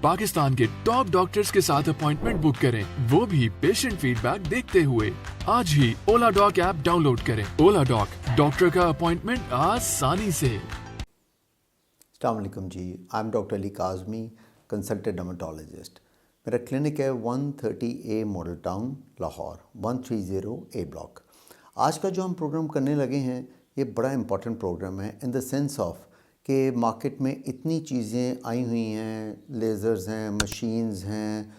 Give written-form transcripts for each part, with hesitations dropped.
पाकिस्तान के top doctors के साथ अपॉइंटमेंट बुक करें, वो भी पेशेंट फीडबैक देखते हुए। आज ही ओला डॉक ऐप डाउनलोड करें। ओला डॉक, डॉक्टर का अपॉइंटमेंट आसानी से। अस्सलाम वालेकुम जी, I am doctor Ali Kazmi, consultant dermatologist. मेरा क्लिनिक है 130A model town Lahore, 130A block. आज का जो हम प्रोग्राम करने लगे हैं ये बड़ा इम्पॉर्टेंट प्रोग्राम है इन द सेंस ऑफ कि मार्केट में इतनी चीज़ें आई हुई हैं, लेज़र्स हैं, मशीन्स हैं,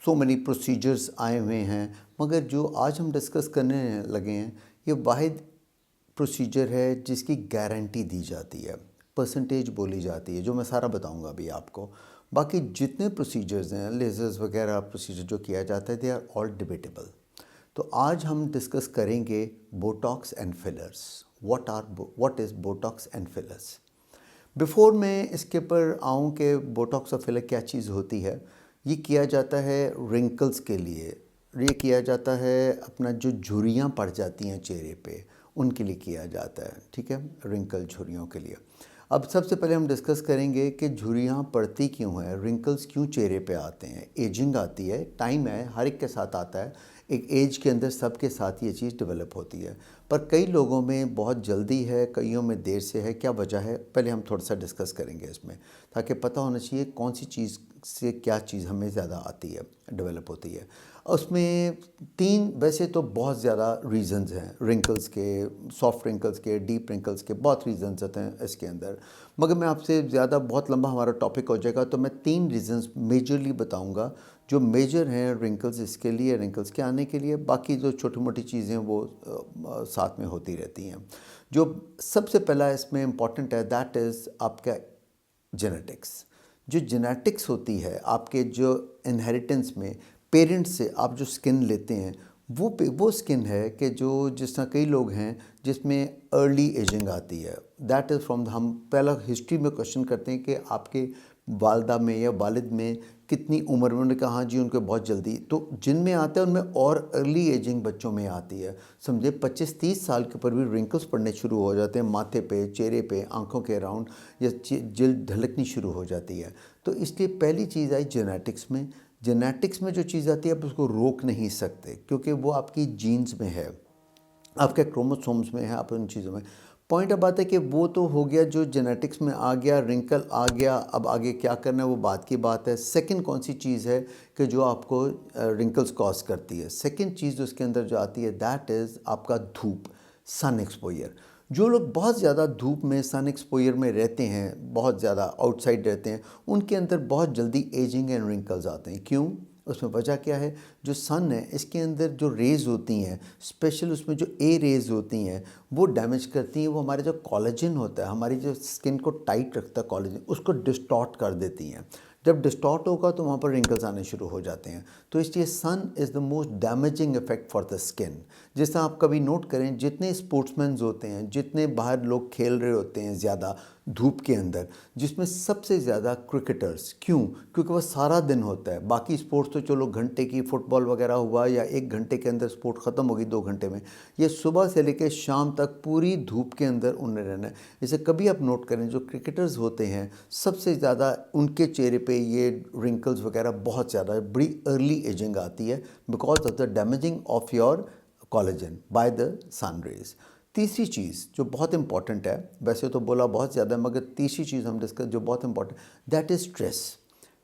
सो मैनी प्रोसीजर्स आए हुए हैं, मगर जो आज हम डिस्कस करने लगे हैं ये वाहिद प्रोसीजर है जिसकी गारंटी दी जाती है, परसेंटेज बोली जाती है, जो मैं सारा बताऊंगा अभी आपको। बाकी जितने प्रोसीजर्स हैं, लेज़र्स वगैरह प्रोसीजर जो किया जाता है, दे आर ऑल डिबेटेबल। तो आज हम डिस्कस करेंगे Botox and fillers. What is Botox and fillers. Before मैं इसके ऊपर आऊँ कि बोटॉक्स और फिलर क्या चीज़ होती है, ये किया जाता है रिंकल्स के लिए, ये किया जाता है अपना जो झुर्रियाँ पड़ जाती हैं चेहरे पे, उनके लिए किया जाता है, ठीक है, रिंकल झुर्रियों के लिए। अब सबसे पहले हम डिस्कस करेंगे कि झुर्रियाँ पड़ती क्यों हैं, रिंकल्स क्यों चेहरे पे आते हैं। एजिंग आती है, टाइम है, हर एक के साथ आता है, एक एज के अंदर सबके साथ ये चीज़ डेवलप होती है, पर कई लोगों में बहुत जल्दी है, कईयों में देर से है। क्या वजह है, पहले हम थोड़ा सा डिस्कस करेंगे इसमें, ताकि पता होना चाहिए कौन सी चीज़ से क्या चीज़ हमें ज़्यादा आती है, डेवलप होती है। उसमें तीन वैसे तो बहुत ज़्यादा रीज़न्स हैं, रिंकल्स के, सॉफ्ट रिंकल्स के, डीप रिंकल्स के, बहुत रीज़न्स होते हैं इसके अंदर, मगर मैं आपसे ज़्यादा बहुत लंबा हमारा टॉपिक हो जाएगा, तो मैं तीन रीज़न्स मेजरली बताऊंगा जो मेजर हैं रिंकल्स इसके लिए, रिंकल्स के आने के लिए। बाकी जो छोटी मोटी चीज़ें वो साथ में होती रहती हैं। जो सबसे पहला इसमें इम्पॉर्टेंट है, दैट इज़ आपका जेनेटिक्स। जो जेनेटिक्स होती है आपके, जो इनहेरिटेंस में पेरेंट्स से आप जो स्किन लेते हैं, वो स्किन है कि जो जिस तरह कई लोग हैं जिसमें अर्ली एजिंग आती है, दैट इज़ फ्रॉम, हम पहला हिस्ट्री में क्वेश्चन करते हैं कि आपके वालदा में या वालिद में कितनी उम्र में, उन्होंने कहा हाँ जी उनको बहुत जल्दी, तो जिनमें आता है उनमें और अर्ली एजिंग बच्चों में आती है। समझे 25-30 साल के ऊपर भी रिंकल्स पड़ने शुरू हो जाते हैं, माथे पे, चेहरे पे, आंखों के अराउंड, या जल्द ढलकनी शुरू हो जाती है। तो इसलिए पहली चीज़ आई जेनेटिक्स में। जेनेटिक्स में जो चीज़ आती है आप उसको रोक नहीं सकते, क्योंकि वो आपकी जीन्स में है, आपके क्रोमोसोम्स में है, आप उन चीज़ों में। पॉइंट अब आता है कि वो तो हो गया जो जेनेटिक्स में आ गया, रिंकल आ गया, अब आगे क्या करना है वो बात की बात है। सेकंड कौन सी चीज़ है कि जो आपको रिंकल्स कॉज करती है, सेकंड चीज़ जो उसके अंदर जो आती है, दैट इज़ आपका धूप, सन एक्सपोजर। जो लोग बहुत ज़्यादा धूप में, सन एक्सपोजर में रहते हैं, बहुत ज़्यादा आउटसाइड रहते हैं, उनके अंदर बहुत जल्दी एजिंग एंड रिंकल्स आते हैं। क्यों? उसमें वजह क्या है, जो सन है इसके अंदर जो रेज़ होती हैं, स्पेशल उसमें जो ए रेज़ होती हैं, वो डैमेज करती हैं, वो हमारे जो कोलेजन होता है, हमारी जो स्किन को टाइट रखता है कोलेजन, उसको डिस्टॉर्ट कर देती हैं। जब डिस्टॉर्ट होगा तो वहाँ पर रिंकल्स आने शुरू हो जाते हैं। तो इसलिए sun is the most damaging effect for the skin. जिस तरह आप कभी नोट करें, जितने स्पोर्ट्समैन होते हैं, जितने बाहर लोग खेल रहे होते हैं ज़्यादा धूप के अंदर, जिसमें सबसे ज़्यादा क्रिकेटर्स, क्यों? क्योंकि वह सारा दिन होता है। बाकी स्पोर्ट्स तो चलो घंटे की, फुटबॉल वगैरह हुआ या 1 घंटे के अंदर स्पोर्ट ख़त्म होगी, 2 घंटे में। ये सुबह से लेकर शाम तक पूरी धूप के अंदर उन्हें रहना है। इसे कभी आप नोट करें, जो क्रिकेटर्स होते हैं सबसे ज़्यादा उनके चेहरे पे ये रिंकल्स वगैरह बहुत ज़्यादा बड़ी अर्ली एजिंग आती है, because of the damaging of your collagen by the sun rays. तीसरी चीज़ जो बहुत इंपॉर्टेंट है, वैसे तो बोला बहुत ज़्यादा है, मगर तीसरी चीज़ हम डिस्कस जो बहुत important, that is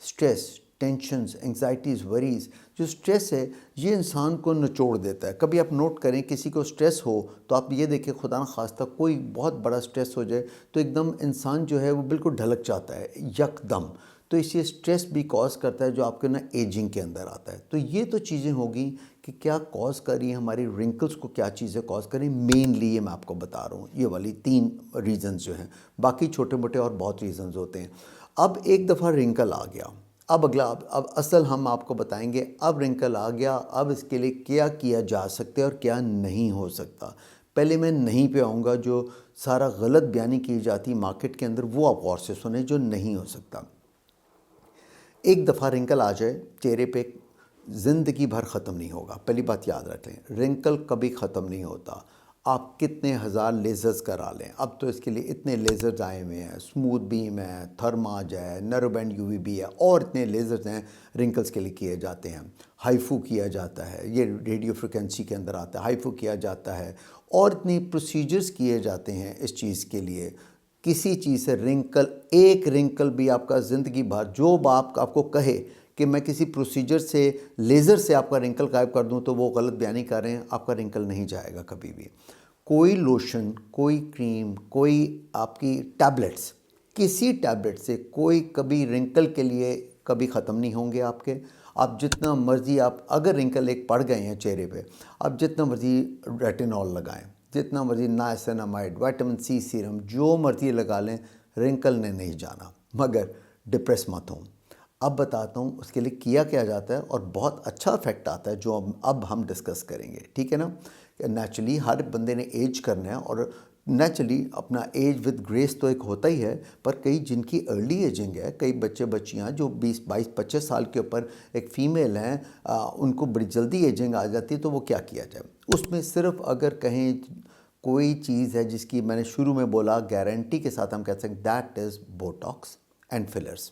stress, tensions, anxieties, worries. जो स्ट्रेस है ये इंसान को निचोड़ देता है। कभी आप नोट करें, किसी को स्ट्रेस हो तो आप ये देखें, खुदा न खास्ता कोई बहुत बड़ा स्ट्रेस हो जाए तो एकदम इंसान जो है वो बिल्कुल ढलक जाता है यकदम। तो इसलिए स्ट्रेस भी कॉज करता है जो आपके ना एजिंग के अंदर आता है। तो ये तो चीज़ें होगी कि क्या कॉज करी है हमारी रिंकल्स को, क्या चीज़ें कॉज करें, मेनली ये मैं आपको बता रहा हूँ, ये वाली 3 रीज़न्स जो हैं। बाकी छोटे मोटे और बहुत रीज़न्स होते हैं। अब एक दफ़ा रिंकल आ गया, अब अगला, अब असल हम आपको बताएंगे, अब रिंकल आ गया, अब इसके लिए क्या किया जा सकता है और क्या नहीं हो सकता। पहले मैं नहीं पे आऊँगा, जो सारा गलत बयानी की जाती मार्केट के अंदर, वो आप गौर से सुने, जो नहीं हो सकता। एक दफ़ा रिंकल आ जाए चेहरे पे, ज़िंदगी भर ख़त्म नहीं होगा। पहली बात याद रख लें, रिंकल कभी ख़त्म नहीं होता। आप कितने हज़ार लेज़र्स करा लें, अब तो इसके लिए इतने लेज़र्स आए हुए हैं, स्मूथ बीम है, थर्माज है, नैरोबैंड यूवीबी है, और इतने लेज़र्स हैं रिंकल्स के लिए किए जाते हैं। हाइफू किया जाता है, ये रेडियो फ्रिक्वेंसी के अंदर आता है, हाइफू किया जाता है, और इतने प्रोसीजर्स किए जाते हैं इस चीज़ के लिए। किसी चीज़ से रिंकल, एक रिंकल भी आपका ज़िंदगी भर, जो बाप आपको कहे कि मैं किसी प्रोसीजर से, लेज़र से आपका रिंकल गायब कर दूं, तो वो गलत बयानी कर रहे हैं, आपका रिंकल नहीं जाएगा कभी भी। कोई लोशन, कोई क्रीम, कोई आपकी टैबलेट्स, किसी टैबलेट से कोई कभी रिंकल के लिए कभी ख़त्म नहीं होंगे आपके। आप जितना मर्ज़ी, आप अगर रिंकल एक पड़ गए हैं चेहरे पे, आप जितना मर्ज़ी रेटिनॉल लगाएं, जितना मर्ज़ी नाइसिनामाइड, विटामिन सी सीरम, जो मर्ज़ी लगा लें, रिंकल ने नहीं जाना। मगर डिप्रेस मत हों। अब बताता हूँ उसके लिए किया क्या जाता है, और बहुत अच्छा इफेक्ट आता है जो अब हम डिस्कस करेंगे, ठीक है ना। नेचुरली हर बंदे ने एज करना है, और नेचुरली अपना एज विद ग्रेस तो एक होता ही है, पर कई जिनकी अर्ली एजिंग है, कई बच्चे बच्चियाँ जो 20-22-25 साल के ऊपर एक फ़ीमेल हैं, उनको बड़ी जल्दी एजिंग आ जाती है, तो वो क्या किया जाए उसमें। सिर्फ अगर कहें कोई चीज़ है जिसकी मैंने शुरू में बोला, गारंटी के साथ हम कह सकते हैं, that is Botox and fillers.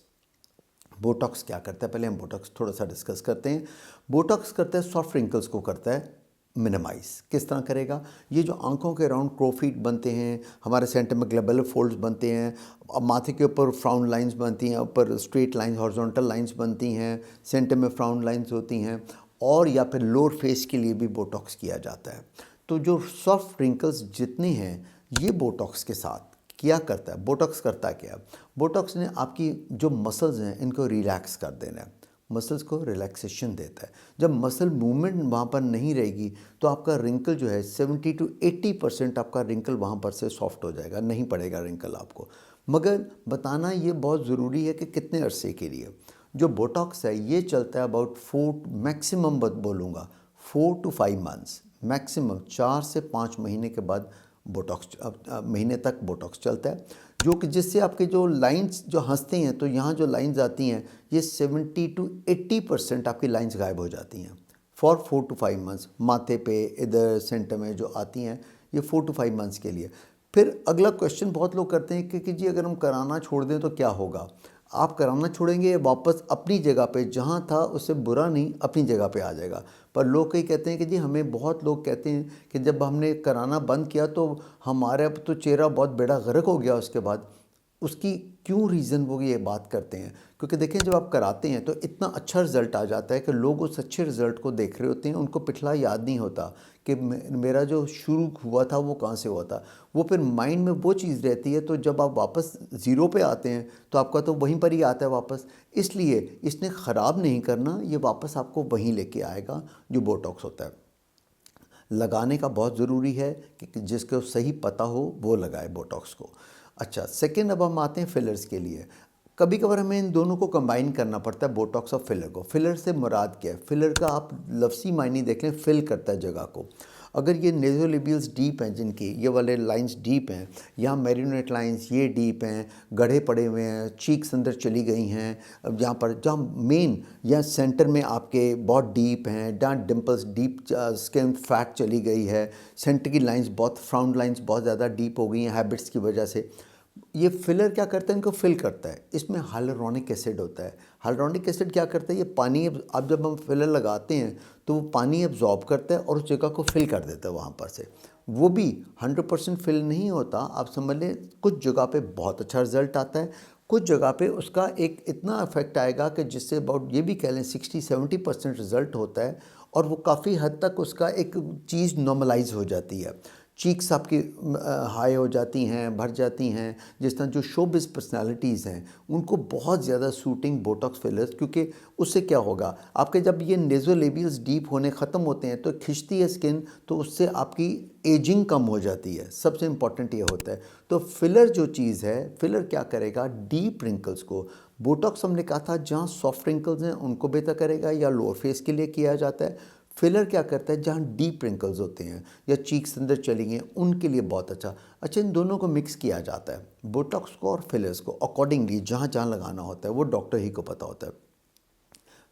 Botox क्या करता है, पहले हम बोटॉक्स थोड़ा सा डिस्कस करते हैं। बोटॉक्स करता है सॉफ्ट रिंकल्स को करता है मिनिमाइज। किस तरह करेगा? ये जो आंखों के अराउंड क्रोफीट बनते हैं, हमारे सेंटर में ग्लोबुलर फोल्ड्स बनते हैं, अब माथे के ऊपर फ्राउन लाइंस बनती हैं, ऊपर स्ट्रेट लाइंस, हॉरिजॉन्टल लाइंस बनती हैं, सेंटर में फ्राउन लाइंस होती हैं, और या फिर लोअर फेस के लिए भी बोटॉक्स किया जाता है। तो जो सॉफ्ट रिंकल्स जितने हैं, ये बोटॉक्स के साथ क्या करता है? बोटॉक्स करता क्या? बोटॉक्स ने आपकी जो मसल्स हैं इनको रिलैक्स कर देना है, मसल्स को रिलैक्सेशन देता है। जब मसल मूवमेंट वहाँ पर नहीं रहेगी, तो आपका रिंकल जो है 70 to 80% आपका रिंकल वहाँ पर से सॉफ्ट हो जाएगा, नहीं पड़ेगा रिंकल आपको। मगर बताना ये बहुत ज़रूरी है कि कितने अरसे के लिए। जो बोटॉक्स है ये चलता है अबाउट 4, मैक्सिमम बोलूँगा 4 to 5 मंथ्स, मैक्सिमम 4 से 5 महीने के बाद बोटॉक्स, महीने तक बोटॉक्स चलता है, जो कि जिससे आपके जो लाइंस जो हंसते हैं, तो यहाँ जो लाइंस आती हैं ये 70 to 80% आपकी लाइंस गायब हो जाती हैं फॉर 4 to 5 मंथ्स। माथे पे, इधर सेंटर में जो आती हैं, ये 4 to 5 मंथ्स के लिए। फिर अगला क्वेश्चन बहुत लोग करते हैं कि जी अगर हम कराना छोड़ दें तो क्या होगा? आप कराना छोड़ेंगे, वापस अपनी जगह पे जहाँ था उससे बुरा नहीं, अपनी जगह पे आ जाएगा। पर लोग कई कहते हैं कि जी हमें, बहुत लोग कहते हैं कि जब हमने कराना बंद किया तो हमारे अब तो चेहरा बहुत बेड़ा गर्क हो गया उसके बाद। उसकी क्यों रीज़न वो ये बात करते हैं? क्योंकि देखें, जब आप कराते हैं तो इतना अच्छा रिज़ल्ट आ जाता है कि लोग उस अच्छे रिज़ल्ट को देख रहे होते हैं, उनको पिछला याद नहीं होता कि मेरा जो शुरू हुआ था वो कहाँ से हुआ था। वो फिर माइंड में वो चीज़ रहती है, तो जब आप वापस ज़ीरो पे आते हैं तो आपका तो वहीं पर ही आता है वापस। इसलिए इसने ख़राब नहीं करना, ये वापस आपको वहीं लेके आएगा जो बोटॉक्स होता है। लगाने का बहुत ज़रूरी है कि जिसको सही पता हो वो लगाए बोटॉक्स को। अच्छा, सेकेंड, अब हम आते हैं फिलर्स के लिए। कभी कभार हमें इन दोनों को कंबाइन करना पड़ता है, बोटॉक्स और फिलर को। फिलर से मुराद क्या है? फिलर का आप लफ्सी मायने देख लें, फिल करता है जगह को। अगर ये नेज़ोलेबियल्स डीप हैं, जिनकी ये वाले लाइंस डीप हैं, यहाँ मेरिनेट लाइंस ये डीप हैं, गढ़े पड़े हुए हैं, चीक्स अंदर चली गई हैं, यहाँ पर जहाँ मेन या सेंटर में आपके बहुत डीप हैं, जहाँ डिम्पल्स डीप, स्किन फैट चली गई है, सेंटर की लाइंस बहुत, फ्राउंड लाइंस बहुत ज़्यादा डीप हो गई हैं हैबिट्स की वजह से। ये फिलर क्या करता है? इनको फिल करता है। इसमें हाइलुरोनिक एसिड होता है। हाइलुरोनिक एसिड क्या करता है? ये पानी, अब जब हम फिलर लगाते हैं तो वो पानी एब्जॉर्ब करता है और उस जगह को फिल कर देता है वहाँ पर से। वो भी 100% फिल नहीं होता, आप समझ लें। कुछ जगह पे बहुत अच्छा रिजल्ट आता है, कुछ जगह पे उसका एक इतना इफेक्ट आएगा कि जिससे अबाउट ये भी कह लें 60-70% रिजल्ट होता है, और वो काफ़ी हद तक उसका एक चीज़ नॉर्मलाइज हो जाती है। चीक्स आपकी हाई हो जाती हैं, भर जाती हैं। जिस तरह जो शोबिज़ पर्सनालिटीज़ हैं उनको बहुत ज़्यादा सूटिंग बोटॉक्स फिलर्स, क्योंकि उससे क्या होगा, आपके जब ये नेज़ोलेबियल्स डीप होने ख़त्म होते हैं तो खिंचती है स्किन, तो उससे आपकी एजिंग कम हो जाती है। सबसे इम्पॉर्टेंट ये होता है। तो फिलर जो चीज़ है, फिलर क्या करेगा? डीप रिंकल्स को। बोटॉक्स हमने कहा था जहाँ सॉफ्ट रिंकल्स हैं उनको बेहतर करेगा, या लोअर फेस के लिए किया जाता है। फिलर क्या करता है? जहाँ डीप रिंकल्स होते हैं या चीक्स अंदर चली गई हैं, उनके लिए बहुत अच्छा। अच्छा, इन दोनों को मिक्स किया जाता है, बोटॉक्स को और फिलर्स को, अकॉर्डिंगली जहाँ जहाँ लगाना होता है वो डॉक्टर ही को पता होता है।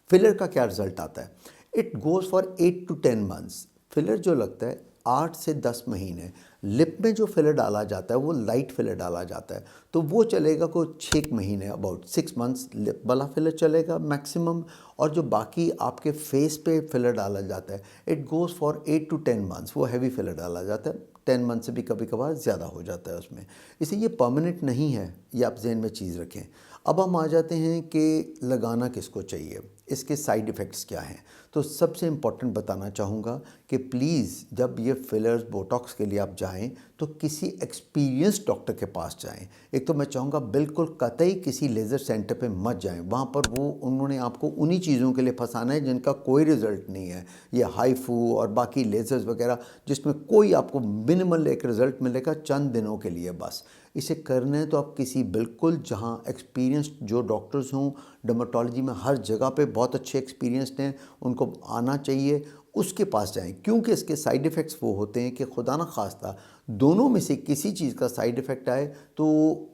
फिलर का क्या रिजल्ट आता है? It goes for 8 to 10 months. Filler जो लगता है 8 से 10 महीने। लिप में जो फिलर डाला जाता है वो लाइट फिलर डाला जाता है, तो वो चलेगा कोई 6 महीने, अबाउट 6 मंथ्स लिप वाला फिलर चलेगा मैक्सिमम। और जो बाकी आपके फेस पे फिलर डाला जाता है it goes for 8 to 10 months, वो हैवी फिलर डाला जाता है। 10 मंथ से भी कभी कभार ज़्यादा हो जाता है उसमें, इसलिए ये परमानेंट नहीं है, ये आप जहन में चीज़ रखें। अब हम आ जाते हैं कि लगाना किसको चाहिए, इसके साइड इफ़ेक्ट्स क्या हैं। तो सबसे इम्पॉर्टेंट बताना चाहूँगा कि प्लीज़ जब ये फिलर्स बोटॉक्स के लिए आप जाएं तो किसी एक्सपीरियंस डॉक्टर के पास जाएं। एक तो मैं चाहूँगा बिल्कुल कतई किसी लेज़र सेंटर पे मत जाएं, वहाँ पर वो उन्होंने आपको उन्हीं चीज़ों के लिए फंसाना है जिनका कोई रिज़ल्ट नहीं है। ये हाईफू और बाकी लेज़र्स वगैरह जिसमें कोई आपको मिनिमल एक रिज़ल्ट मिलेगा चंद दिनों के लिए बस। इसे करना है तो आप किसी बिल्कुल जहाँ एक्सपीरियंस्ड जो डॉक्टर्स हों, डर्मेटोलॉजी में हर जगह पे बहुत अच्छे एक्सपीरियंस्ड हैं, उनको आना चाहिए, उसके पास जाएं। क्योंकि इसके साइड इफ़ेक्ट्स वो होते हैं कि खुदा न खास्ता दोनों में से किसी चीज़ का साइड इफ़ेक्ट आए तो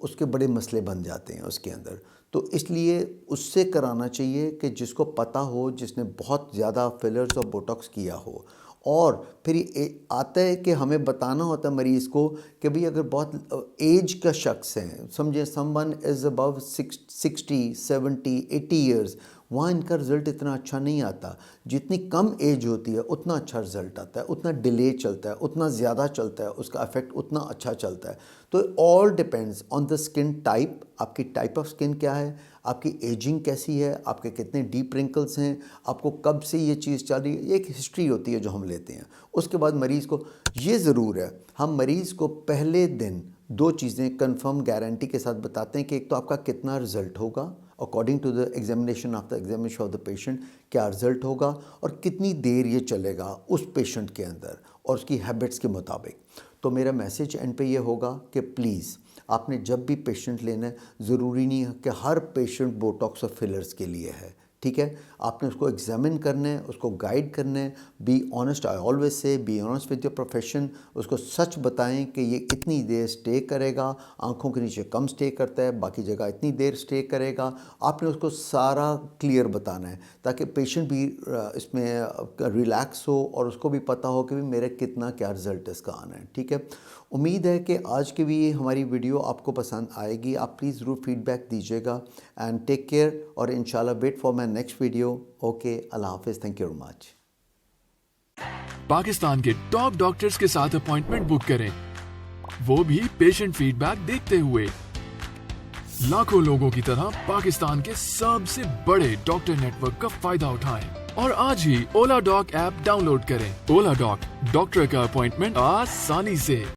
उसके बड़े मसले बन जाते हैं उसके अंदर। तो इसलिए उससे कराना चाहिए कि जिसको पता हो, जिसने बहुत ज़्यादा फिलर्स और बोटॉक्स किया हो। और फिर ये आता है कि हमें बताना होता है मरीज़ को कि भाई अगर बहुत एज का शख्स है, समझे समवन इज़ अबव 60, 70, 80 ईयर्स, वहाँ इनका रिज़ल्ट इतना अच्छा नहीं आता। जितनी कम एज होती है उतना अच्छा रिज़ल्ट आता है, उतना डिले चलता है, उतना ज़्यादा चलता है, उसका इफ़ेक्ट उतना अच्छा चलता है। तो all depends on the skin type, आपकी टाइप ऑफ स्किन क्या है, आपकी एजिंग कैसी है, आपके कितने डीप रिंकल्स हैं, आपको कब से ये चीज़ चल रही है, ये एक हिस्ट्री होती है जो हम लेते हैं। उसके बाद मरीज़ को ये ज़रूर है, हम मरीज़ को पहले दिन 2 चीज़ें कंफर्म गारंटी के साथ बताते हैं कि एक तो आपका कितना रिज़ल्ट होगा according to the examination of the patient, क्या रिज़ल्ट होगा और कितनी देर ये चलेगा उस पेशेंट के अंदर और उसकी हैबिट्स के मुताबिक। तो मेरा मैसेज एंड पे ये होगा कि प्लीज़ आपने जब भी पेशेंट लेना है, ज़रूरी नहीं है कि हर पेशेंट बोटॉक्स और फिलर्स के लिए है, ठीक है। आपने उसको एग्जामिन करना है, उसको गाइड करना है। Be honest, I always say be honest with your profession. उसको सच बताएं कि ये इतनी देर स्टे करेगा, आंखों के नीचे कम स्टे करता है, बाकी जगह इतनी देर स्टे करेगा। आपने उसको सारा क्लियर बताना है ताकि पेशेंट भी इसमें रिलैक्स हो और उसको भी पता हो कि भी मेरा कितना क्या रिज़ल्ट इसका आना है, ठीक है। उम्मीद है कि आज की भी हमारी वीडियो आपको पसंद आएगी। आप प्लीज़ ज़रूर फीडबैक दीजिएगा एंड टेक केयर और इंशाल्लाह wait for my next video. Okay, अल्लाह हाफिज़, thank you very much. Pakistan के टॉप डॉक्टर्स के साथ अपॉइंटमेंट बुक करें, वो भी पेशेंट फीडबैक देखते हुए। लाखों लोगों की तरह पाकिस्तान के सबसे बड़े डॉक्टर नेटवर्क का फायदा उठाएं और आज ही ओला डॉक ऐप डाउनलोड करें। ओला डॉक, डॉक्टर का अपॉइंटमेंट आसानी से।